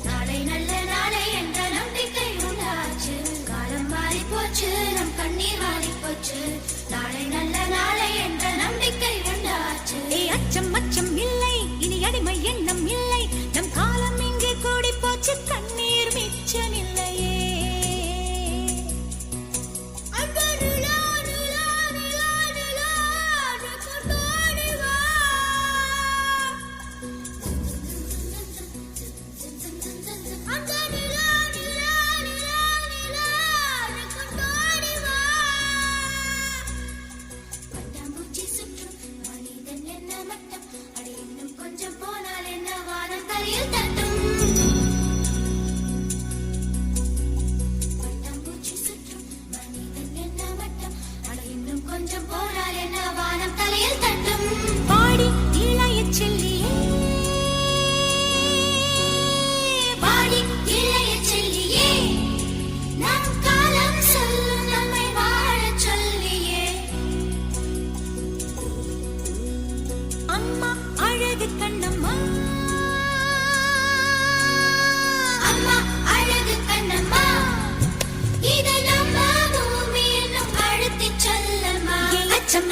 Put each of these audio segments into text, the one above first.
நாளை நல்ல நாளை என்ற நம்பிக்கை உண்டாச்சு. காலம் மாறி போச்சு, நம் கண்ணீர் மாறி போச்சு. நாளை நல்ல நாளை என்ற நம்பிக்கை உண்டாச்சு. அச்சம் அச்சம் இல்லை, இனி அடிமை எண்ணம் இல்லை. நம் காலம் இங்கே கூடி போச்சு, கண்ணீர் மிச்சமில்லையே.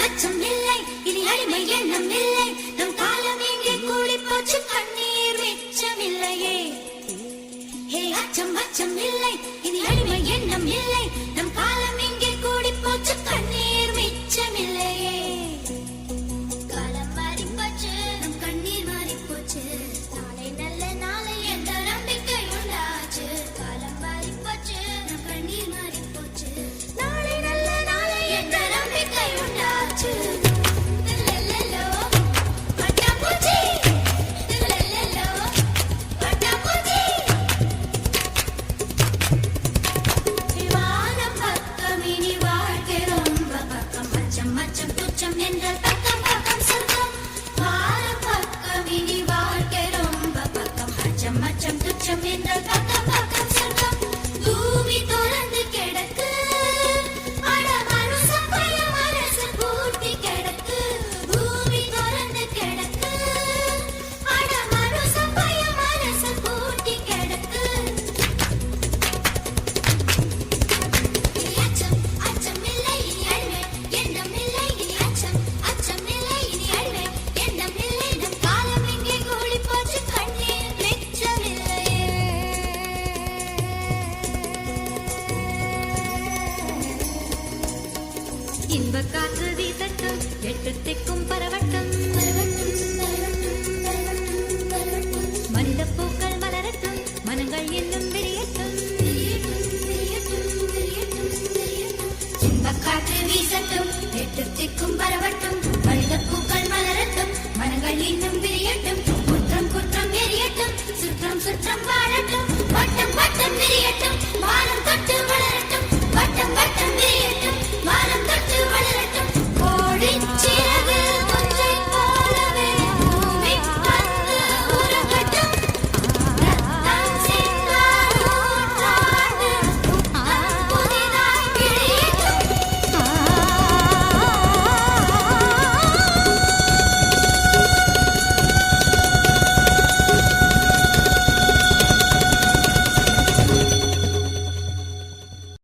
அச்சம் இல்லை, இனி அடிமை எண்ணம் இல்லை. நம் காலம் இங்கே கூடி போச்சு, கண்ணீர் மிச்சமில்லையே. அச்சம் இல்லை, இனி அடிமை எண்ணம் இல்லை. நம் காலம் இங்கே கூடி போச்சு, கண்ணீர் மிச்சமில்லையே. காலம் மாறி போச்சு, நம் கண்ணீர் மாறி போச்சு. நாளை நல்ல நாளை என்ற நம்பிக்கை உண்டாச்சு. காலம் மாறி போச்சு, நம் கண்ணீர் மாறி போச்சு. நாளை நல்ல நாளை என்ற நம்பிக்கை உண்டாச்சு. இன்ப காற்று வீசட்டும், எட்டு திக்கும் பரவட்டும். மனித பூக்கள் மலரட்டும், மனங்கள் இன்னும் விரியட்டும். இன்ப காற்று வீசட்டும், எட்டு திக்கும் பரவட்டும். மனித பூக்கள் மலரட்டும், மனங்கள் இன்னும் விரியட்டும். குற்றம் குற்றம் எரியட்டும், சுற்றம் சுற்றம் வாழட்டும்.